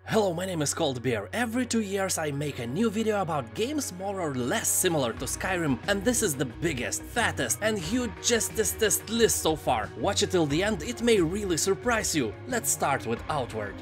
Hello, my name is Coldbeer. Every 2 years I make a new video about games more or less similar to Skyrim, and this is the biggest, fattest and hugest list so far. Watch it till the end, it may really surprise you. Let's start with Outward.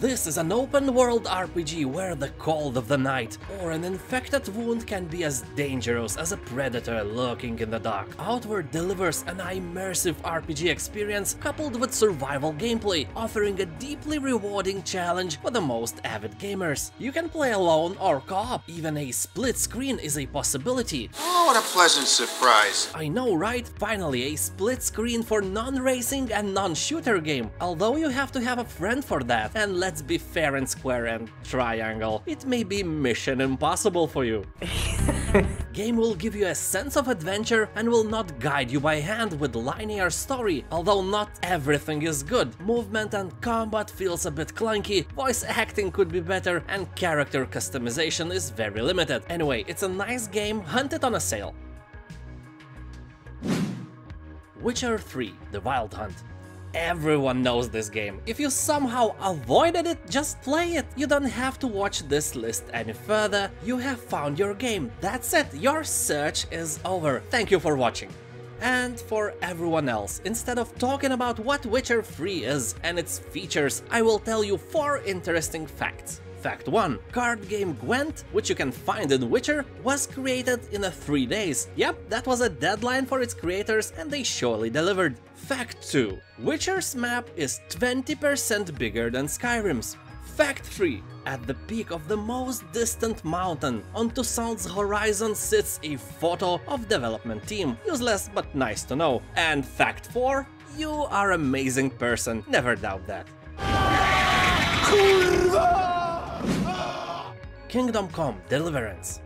This is an open-world RPG where the cold of the night or an infected wound can be as dangerous as a predator lurking in the dark. Outward delivers an immersive RPG experience coupled with survival gameplay, offering a deeply rewarding challenge for the most avid gamers. You can play alone or co-op, even a split screen is a possibility. Oh, what a pleasant surprise. I know, right? Finally, a split screen for non-racing and non-shooter game. Although you have to have a friend for that, and let's be fair and square and triangle, it may be mission impossible for you. Game will give you a sense of adventure and will not guide you by hand with linear story, although not everything is good. Movement and combat feels a bit clunky, voice acting could be better, and character customization is very limited. Anyway, it's a nice game, hunt it on a sale. Witcher 3: The Wild Hunt. Everyone knows this game. If you somehow avoided it, just play it. You don't have to watch this list any further. You have found your game. That's it. Your search is over. Thank you for watching. And for everyone else, instead of talking about what Witcher 3 is and its features, I will tell you 4 interesting facts. Fact 1. Card game Gwent, which you can find in Witcher, was created in 3 days. Yep, that was a deadline for its creators and they surely delivered. Fact 2. Witcher's map is 20% bigger than Skyrim's. Fact 3. At the peak of the most distant mountain on Toussaint's horizon sits a photo of development team. Useless but nice to know. And fact 4. You are an amazing person, never doubt that. Kingdom Come: Deliverance.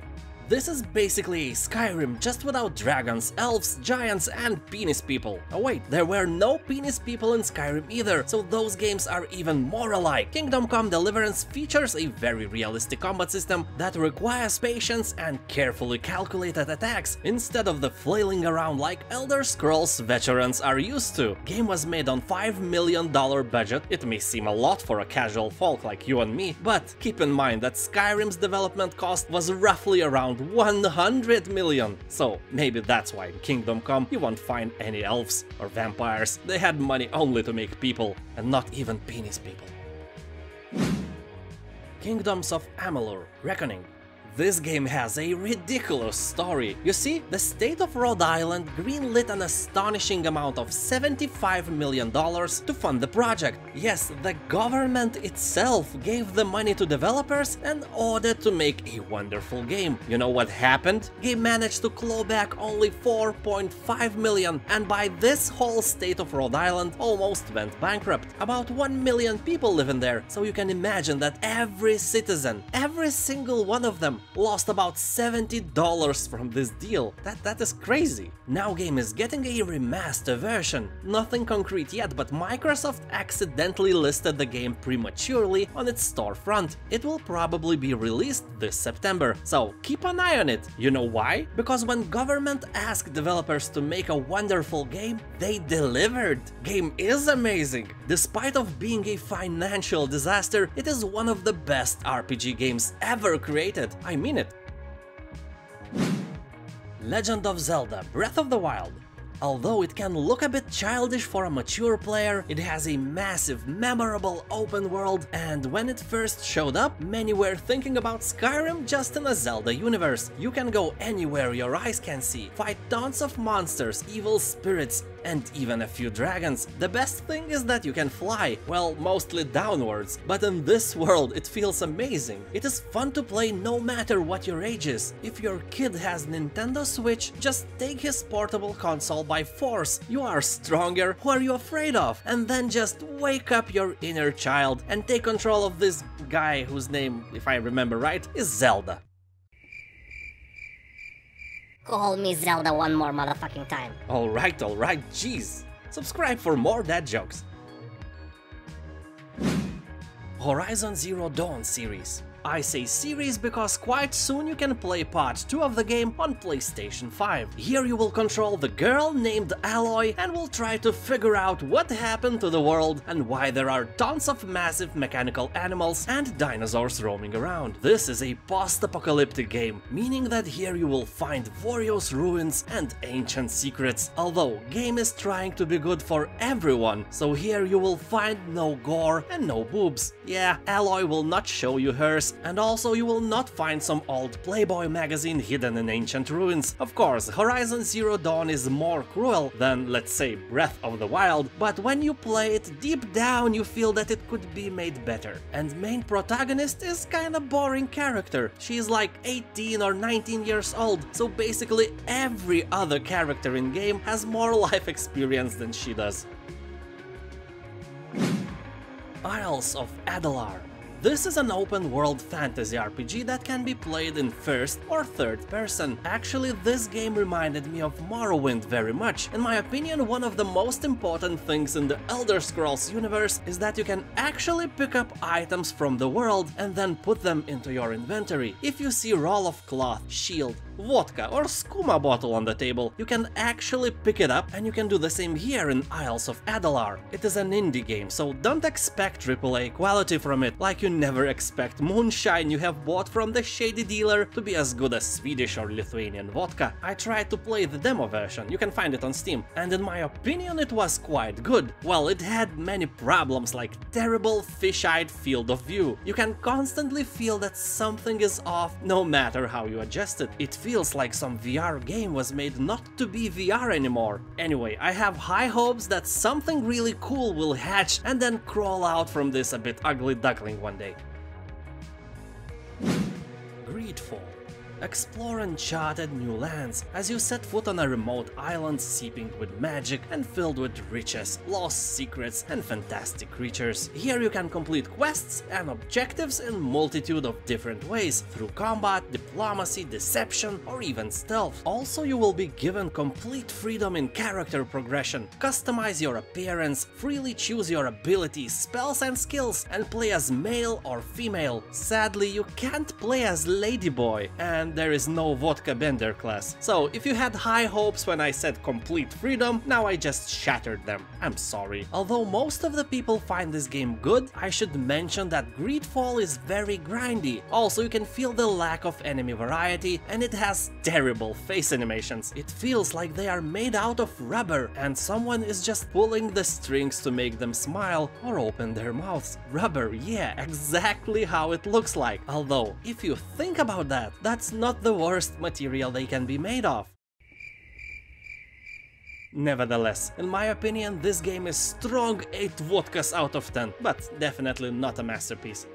This is basically a Skyrim just without dragons, elves, giants and penis people. Oh wait, there were no penis people in Skyrim either, so those games are even more alike. Kingdom Come: Deliverance features a very realistic combat system that requires patience and carefully calculated attacks, instead of the flailing around like Elder Scrolls veterans are used to. Game was made on $5 million budget. It may seem a lot for a casual folk like you and me, but keep in mind that Skyrim's development cost was roughly around 100 million. So maybe that's why in Kingdom Come you won't find any elves or vampires. They had money only to make people, and not even penis people. Kingdoms of Amalur: Reckoning. This game has a ridiculous story. You see, the state of Rhode Island greenlit an astonishing amount of $75 million to fund the project. Yes, the government itself gave the money to developers and ordered to make a wonderful game. You know what happened? Game managed to claw back only $4.5 million, and by this whole state of Rhode Island almost went bankrupt. About 1 million people live in there, so you can imagine that every citizen, every single one of them, lost about $70 from this deal. That is crazy. Now game is getting a remaster version. Nothing concrete yet, but Microsoft accidentally listed the game prematurely on its storefront. It will probably be released this September, so keep an eye on it. You know why? Because when government asked developers to make a wonderful game, they delivered. Game is amazing. Despite of being a financial disaster, it is one of the best RPG games ever created. I mean it. Legend of Zelda: Breath of the Wild. Although it can look a bit childish for a mature player, it has a massive, memorable open world, and when it first showed up, many were thinking about Skyrim just in a Zelda universe. You can go anywhere your eyes can see, fight tons of monsters, evil spirits, and even a few dragons. The best thing is that you can fly, well, mostly downwards, but in this world it feels amazing. It is fun to play no matter what your age is. If your kid has Nintendo Switch, just take his portable console by force. You are stronger, who are you afraid of? And then just wake up your inner child and take control of this guy whose name, if I remember right, is Zelda. Call me Zelda one more motherfucking time. Alright, jeez. Subscribe for more dad jokes. Horizon Zero Dawn series. I say series because quite soon you can play part 2 of the game on PlayStation 5. Here you will control the girl named Aloy and will try to figure out what happened to the world and why there are tons of massive mechanical animals and dinosaurs roaming around. This is a post-apocalyptic game, meaning that here you will find various ruins and ancient secrets, although game is trying to be good for everyone, so here you will find no gore and no boobs. Yeah, Aloy will not show you hers, and also you will not find some old Playboy magazine hidden in ancient ruins. Of course, Horizon Zero Dawn is more cruel than, let's say, Breath of the Wild, but when you play it, deep down you feel that it could be made better. And main protagonist is kinda boring character. She is like 18 or 19 years old, so basically every other character in game has more life experience than she does. Isles of Adalar. This is an open-world fantasy RPG that can be played in first or third person. Actually, this game reminded me of Morrowind very much. In my opinion, one of the most important things in the Elder Scrolls universe is that you can actually pick up items from the world and then put them into your inventory. If you see roll of cloth, shield, vodka or skooma bottle on the table, you can actually pick it up, and you can do the same here in Isles of Adalar. It is an indie game, so don't expect AAA quality from it, like you never expect moonshine you have bought from the shady dealer to be as good as Swedish or Lithuanian vodka. I tried to play the demo version, you can find it on Steam, and in my opinion it was quite good. Well, it had many problems like terrible fish-eyed field of view. You can constantly feel that something is off no matter how you adjust it. It feels like some VR game was made not to be VR anymore. Anyway, I have high hopes that something really cool will hatch and then crawl out from this a bit ugly duckling one day. Greedfall. Explore uncharted new lands as you set foot on a remote island seeping with magic and filled with riches, lost secrets and fantastic creatures. Here you can complete quests and objectives in multitude of different ways, through combat, diplomacy, deception or even stealth. Also, you will be given complete freedom in character progression, customize your appearance, freely choose your abilities, spells and skills, and play as male or female. Sadly, you can't play as Ladyboy, and there is no vodka bender class. So if you had high hopes when I said complete freedom, now I just shattered them. I'm sorry. Although most of the people find this game good, I should mention that Greedfall is very grindy. Also, you can feel the lack of enemy variety, and it has terrible face animations. It feels like they are made out of rubber and someone is just pulling the strings to make them smile or open their mouths. Rubber, yeah, exactly how it looks like. Although, if you think about that, that's not the worst material they can be made of. Nevertheless, in my opinion, this game is strong 8 vodkas out of 10, but definitely not a masterpiece.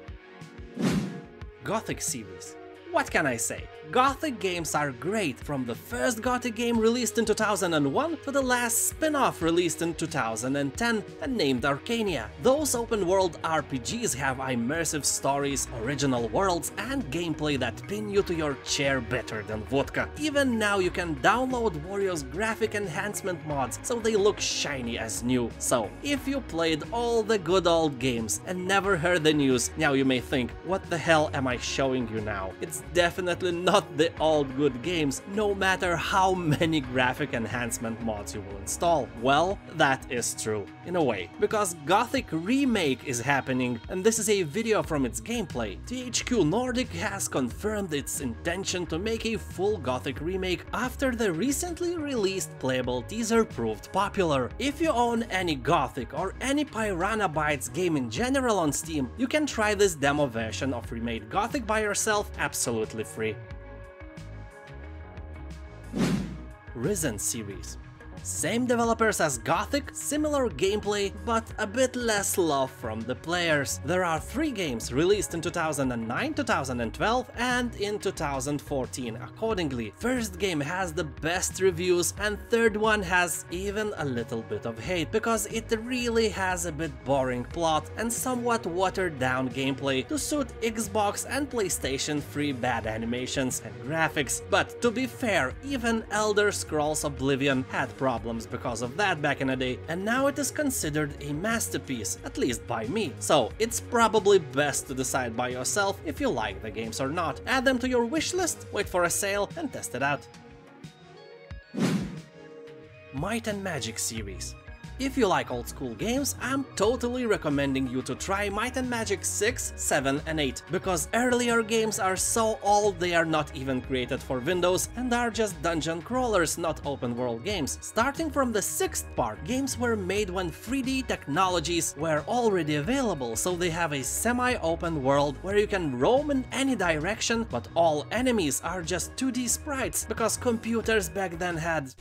Gothic series. What can I say? Gothic games are great, from the first Gothic game released in 2001 to the last spin-off released in 2010 and named Arcania. Those open-world RPGs have immersive stories, original worlds and gameplay that pin you to your chair better than vodka. Even now you can download various graphic enhancement mods so they look shiny as new. So, if you played all the good old games and never heard the news, now you may think, what the hell am I showing you now? It's definitely not the old good games, no matter how many graphic enhancement mods you will install. Well, that is true, in a way, because Gothic Remake is happening, and this is a video from its gameplay. THQ Nordic has confirmed its intention to make a full Gothic remake after the recently released playable teaser proved popular. If you own any Gothic or any Piranha Bytes game in general on Steam, you can try this demo version of remade Gothic by yourself absolutely free. Risen series. Same developers as Gothic, similar gameplay, but a bit less love from the players. There are 3 games released in 2009, 2012 and in 2014 accordingly. First game has the best reviews and third one has even a little bit of hate, because it really has a bit boring plot and somewhat watered down gameplay to suit Xbox and PlayStation 3 bad animations and graphics. But to be fair, even Elder Scrolls Oblivion had problems problems because of that back in the day, and now it is considered a masterpiece, at least by me. So it's probably best to decide by yourself if you like the games or not. Add them to your wishlist, wait for a sale, and test it out. Might and Magic series. If you like old school games, I'm totally recommending you to try Might and Magic 6, 7 and 8, because earlier games are so old they are not even created for Windows and are just dungeon crawlers, not open world games. Starting from the 6th part, games were made when 3D technologies were already available, so they have a semi-open world where you can roam in any direction, but all enemies are just 2D sprites, because computers back then had...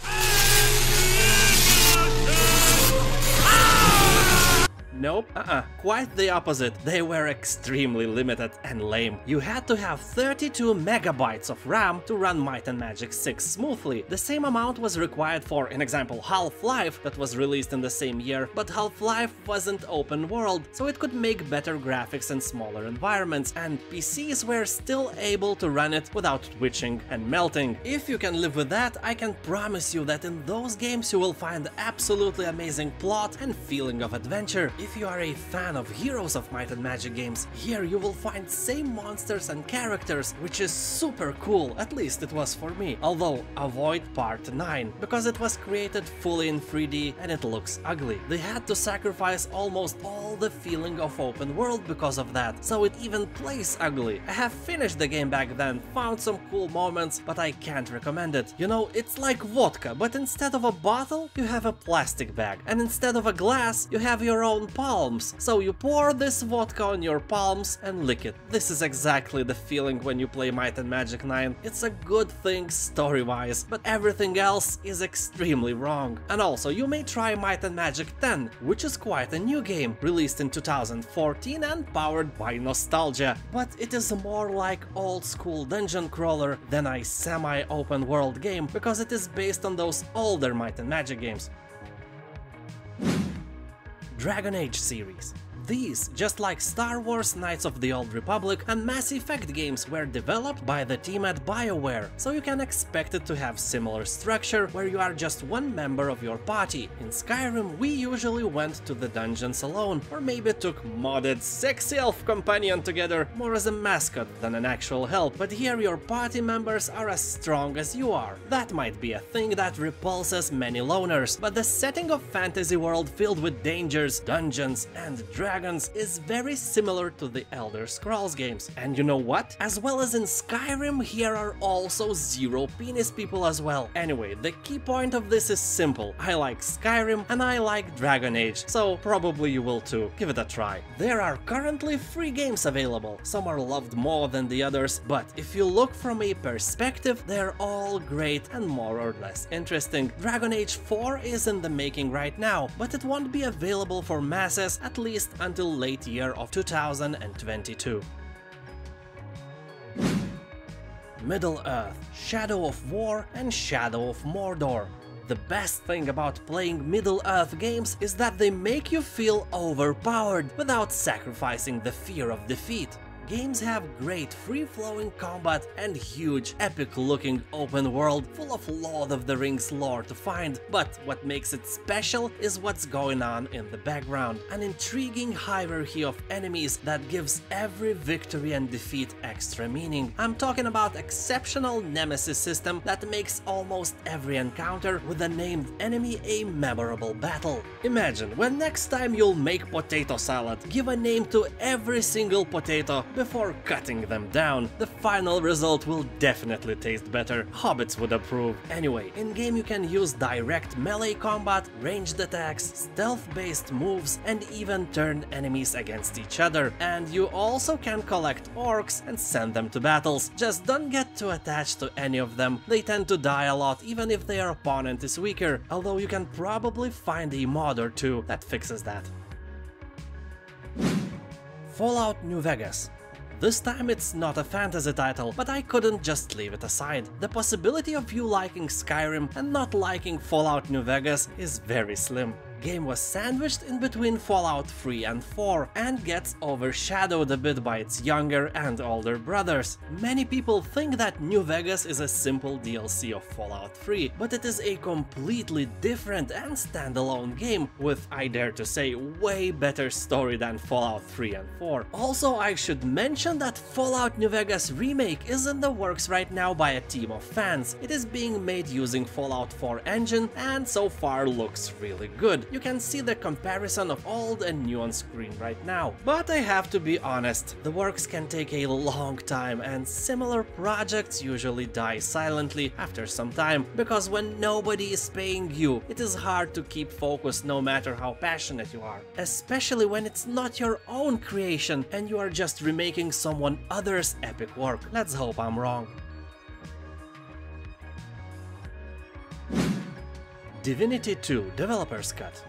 Nope, quite the opposite. They were extremely limited and lame. You had to have 32 megabytes of RAM to run Might and Magic 6 smoothly. The same amount was required for, in example, Half-Life that was released in the same year, but Half-Life wasn't open world, so it could make better graphics and smaller environments, and PCs were still able to run it without twitching and melting. If you can live with that, I can promise you that in those games you will find absolutely amazing plot and feeling of adventure. If you are a fan of Heroes of Might and Magic games, here you will find same monsters and characters, which is super cool, at least it was for me. Although, avoid part 9, because it was created fully in 3D and it looks ugly. They had to sacrifice almost all the feeling of open world because of that, so it even plays ugly. I have finished the game back then, found some cool moments, but I can't recommend it. You know, it's like vodka, but instead of a bottle, you have a plastic bag, and instead of a glass, you have your own palms. So you pour this vodka on your palms and lick it. This is exactly the feeling when you play Might and Magic 9. It's a good thing story-wise, but everything else is extremely wrong. And also, you may try Might and Magic 10, which is quite a new game, released in 2014 and powered by nostalgia, but it is more like old school dungeon crawler than a semi-open world game, because it is based on those older Might and Magic games. Dragon Age series. These, just like Star Wars, Knights of the Old Republic and Mass Effect games, were developed by the team at BioWare, so you can expect it to have similar structure where you are just one member of your party. In Skyrim, we usually went to the dungeons alone, or maybe took modded sexy elf companion together, more as a mascot than an actual help, but here your party members are as strong as you are. That might be a thing that repulses many loners, but the setting of fantasy world filled with dangers, dungeons and dragons is very similar to the Elder Scrolls games. And you know what? As well as in Skyrim, here are also zero penis people as well. Anyway, the key point of this is simple. I like Skyrim and I like Dragon Age, so probably you will too. Give it a try. There are currently 3 games available. Some are loved more than the others, but if you look from a perspective, they're all great and more or less interesting. Dragon Age 4 is in the making right now, but it won't be available for masses at least until late year of 2022. Middle-earth, Shadow of War and Shadow of Mordor. The best thing about playing Middle-earth games is that they make you feel overpowered without sacrificing the fear of defeat. Games have great free-flowing combat and huge, epic-looking open world full of Lord of the Rings lore to find, but what makes it special is what's going on in the background. An intriguing hierarchy of enemies that gives every victory and defeat extra meaning. I'm talking about exceptional nemesis system that makes almost every encounter with a named enemy a memorable battle. Imagine when next time you'll make potato salad, give a name to every single potato before cutting them down. The final result will definitely taste better. Hobbits would approve. Anyway, in-game you can use direct melee combat, ranged attacks, stealth-based moves, and even turn enemies against each other. And you also can collect orcs and send them to battles. Just don't get too attached to any of them. They tend to die a lot even if their opponent is weaker, although you can probably find a mod or two that fixes that. Fallout New Vegas. This time it's not a fantasy title, but I couldn't just leave it aside. The possibility of you liking Skyrim and not liking Fallout New Vegas is very slim. Game was sandwiched in between Fallout 3 and 4 and gets overshadowed a bit by its younger and older brothers. Many people think that New Vegas is a simple DLC of Fallout 3, but it is a completely different and standalone game with, I dare to say, way better story than Fallout 3 and 4. Also, I should mention that Fallout New Vegas remake is in the works right now by a team of fans. It is being made using Fallout 4 engine and so far looks really good. You can see the comparison of old and new on screen right now. But I have to be honest, the works can take a long time and similar projects usually die silently after some time, because when nobody is paying you, it is hard to keep focus no matter how passionate you are. Especially when it's not your own creation and you are just remaking someone else's epic work. Let's hope I'm wrong. Divinity 2 Developer's Cut.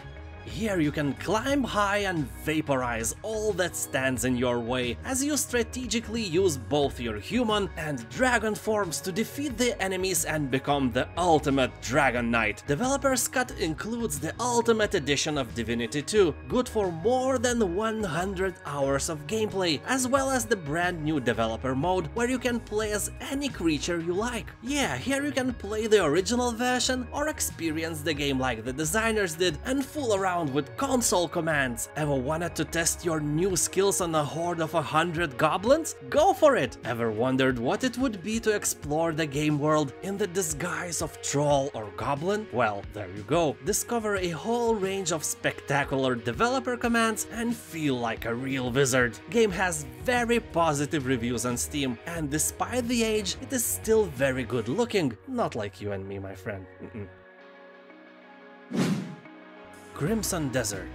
Here you can climb high and vaporize all that stands in your way as you strategically use both your human and dragon forms to defeat the enemies and become the ultimate Dragon Knight. Developer's Cut includes the Ultimate Edition of Divinity 2, good for more than 100 hours of gameplay, as well as the brand new developer mode where you can play as any creature you like. Yeah, here you can play the original version or experience the game like the designers did and fool around with console commands. Ever wanted to test your new skills on a horde of 100 goblins? Go for it! Ever wondered what it would be to explore the game world in the disguise of troll or goblin? Well, there you go. Discover a whole range of spectacular developer commands and feel like a real wizard. Game has very positive reviews on Steam, and despite the age, it is still very good looking. Not like you and me, my friend. Crimson Desert.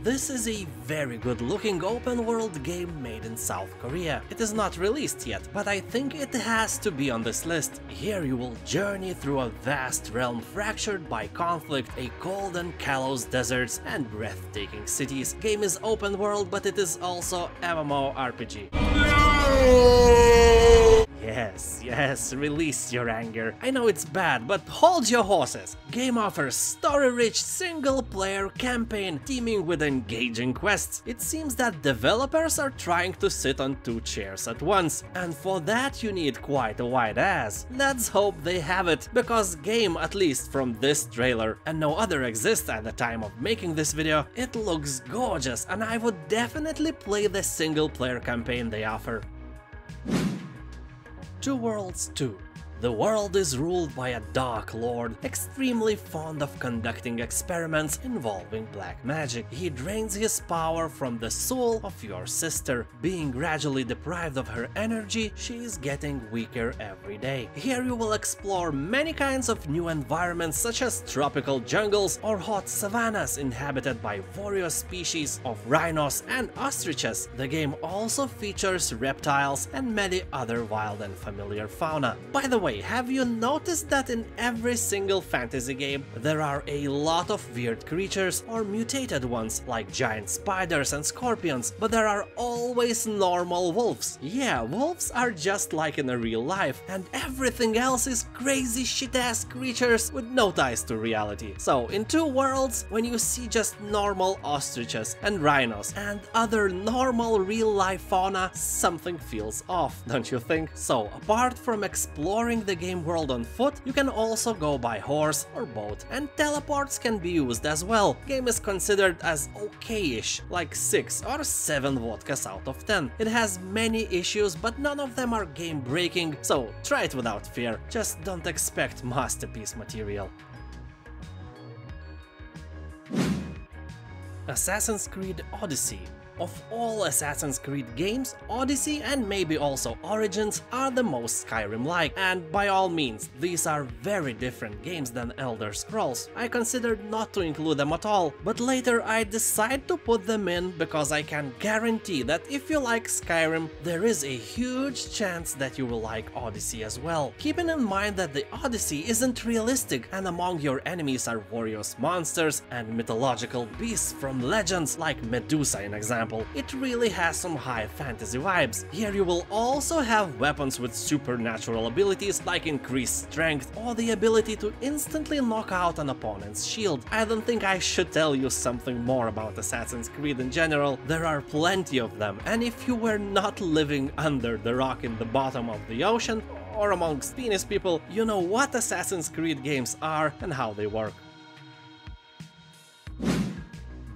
This is a very good looking open world game made in South Korea. It is not released yet, but I think it has to be on this list. Here you will journey through a vast realm fractured by conflict, a cold and callous deserts and breathtaking cities. Game is open world, but it is also MMORPG. Yes, release your anger. I know it's bad, but hold your horses. Game offers story-rich single-player campaign teeming with engaging quests. It seems that developers are trying to sit on two chairs at once, and for that you need quite a wide ass. Let's hope they have it, because game, at least from this trailer, and no other exists at the time of making this video, it looks gorgeous, and I would definitely play the single-player campaign they offer. Two Worlds 2. The world is ruled by a dark lord, extremely fond of conducting experiments involving black magic. He drains his power from the soul of your sister. Being gradually deprived of her energy, she is getting weaker every day. Here you will explore many kinds of new environments, such as tropical jungles or hot savannas inhabited by various species of rhinos and ostriches. The game also features reptiles and many other wild and familiar fauna. By the way, have you noticed that in every single fantasy game there are a lot of weird creatures or mutated ones like giant spiders and scorpions, but there are always normal wolves? Yeah, wolves are just like in a real life, and everything else is crazy shit-ass creatures with no ties to reality. So in Two Worlds, when you see just normal ostriches and rhinos and other normal real-life fauna, something feels off, don't you think? So apart from exploring the game world on foot, you can also go by horse or boat, and teleports can be used as well. Game is considered as okay-ish, like 6 or 7 vodkas out of 10. It has many issues, but none of them are game-breaking, so try it without fear. Just don't expect masterpiece material. Assassin's Creed Odyssey. Of all Assassin's Creed games, Odyssey and maybe also Origins are the most Skyrim-like, and by all means, these are very different games than Elder Scrolls. I considered not to include them at all, but later I decided to put them in because I can guarantee that if you like Skyrim, there is a huge chance that you will like Odyssey as well. Keeping in mind that the Odyssey isn't realistic, and among your enemies are various monsters and mythological beasts from legends like Medusa, in example. example. It really has some high fantasy vibes. Here you will also have weapons with supernatural abilities like increased strength or the ability to instantly knock out an opponent's shield. I don't think I should tell you something more about Assassin's Creed in general. There are plenty of them, and if you were not living under the rock in the bottom of the ocean or amongst penis people, you know what Assassin's Creed games are and how they work.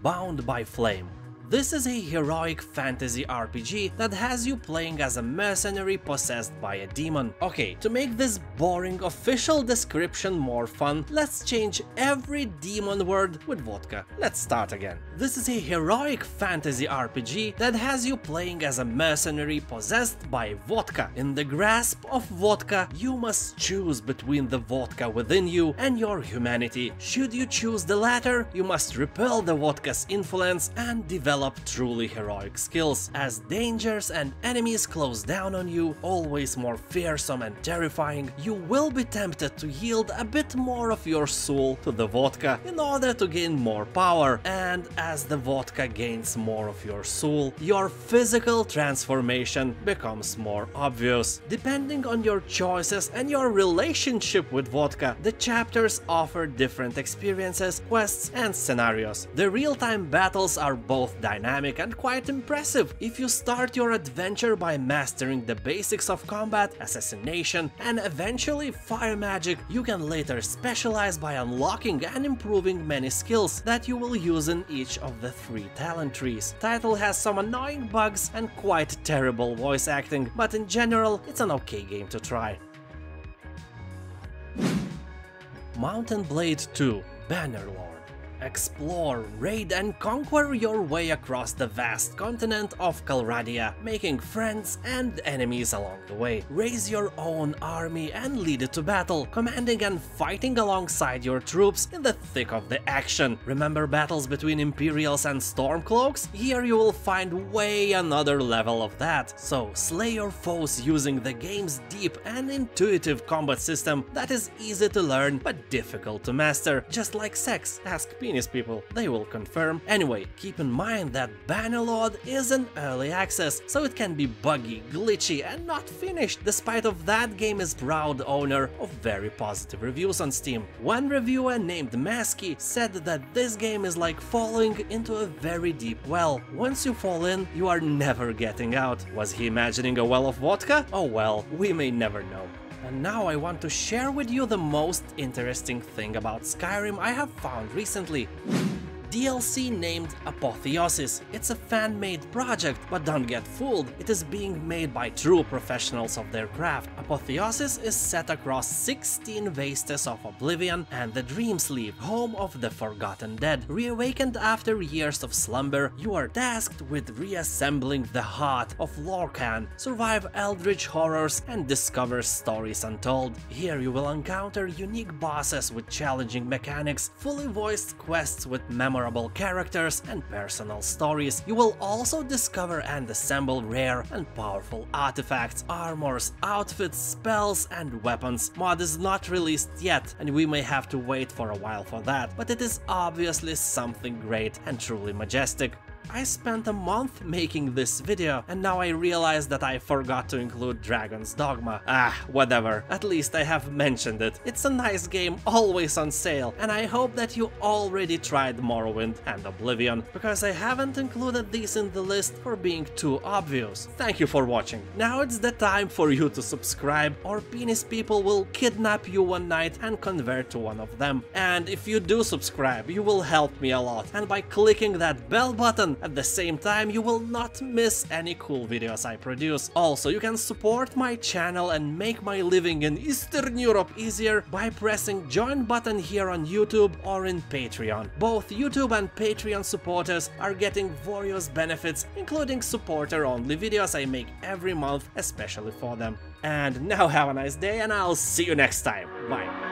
Bound by Flame. This is a heroic fantasy RPG that has you playing as a mercenary possessed by a demon. Okay, to make this boring official description more fun, let's change every demon word with vodka. Let's start again. This is a heroic fantasy RPG that has you playing as a mercenary possessed by vodka. In the grasp of vodka, you must choose between the vodka within you and your humanity. Should you choose the latter, you must repel the vodka's influence and develop truly heroic skills. As dangers and enemies close down on you, always more fearsome and terrifying, you will be tempted to yield a bit more of your soul to the vodka in order to gain more power, and as the vodka gains more of your soul, your physical transformation becomes more obvious. Depending on your choices and your relationship with vodka, the chapters offer different experiences, quests, and scenarios. The real-time battles are both dynamic and quite impressive. If you start your adventure by mastering the basics of combat, assassination, and eventually fire magic, you can later specialize by unlocking and improving many skills that you will use in each of the 3 talent trees. Title has some annoying bugs and quite terrible voice acting, but in general, it's an okay game to try. Mount & Blade II: Bannerlord. Explore, raid and conquer your way across the vast continent of Calradia, making friends and enemies along the way. Raise your own army and lead it to battle, commanding and fighting alongside your troops in the thick of the action. Remember battles between Imperials and Stormcloaks? Here you will find way another level of that. So slay your foes using the game's deep and intuitive combat system that is easy to learn but difficult to master. Just like sex, ask penis people, they will confirm. Anyway, keep in mind that Bannerlord is an early access, so it can be buggy, glitchy and not finished. Despite of that, game is proud owner of very positive reviews on Steam. One reviewer named Masky said that this game is like falling into a very deep well. Once you fall in, you are never getting out. Was he imagining a well of vodka? Oh well, we may never know. And now I want to share with you the most interesting thing about Skyrim I have found recently. DLC named Apotheosis. It's a fan-made project, but don't get fooled, it is being made by true professionals of their craft. Apotheosis is set across 16 Vastas of Oblivion and the Dreamsleep, home of the Forgotten Dead. Reawakened after years of slumber, you are tasked with reassembling the heart of Lorkhan, survive eldritch horrors and discover stories untold. Here you will encounter unique bosses with challenging mechanics, fully voiced quests with memorable characters and personal stories. You will also discover and assemble rare and powerful artifacts, armors, outfits, spells and weapons. Mod is not released yet and we may have to wait for a while for that, but it is obviously something great and truly majestic. I spent a month making this video and now I realize that I forgot to include Dragon's Dogma. Whatever, at least I have mentioned it. It's a nice game, always on sale, and I hope that you already tried Morrowind and Oblivion, because I haven't included these in the list for being too obvious. Thank you for watching. Now it's the time for you to subscribe or penis people will kidnap you one night and convert to one of them. And if you do subscribe, you will help me a lot, and by clicking that bell button at the same time, you will not miss any cool videos I produce. Also, you can support my channel and make my living in Eastern Europe easier by pressing join button here on YouTube or in Patreon. Both YouTube and Patreon supporters are getting various benefits, including supporter-only videos I make every month especially for them. And now have a nice day and I'll see you next time. Bye.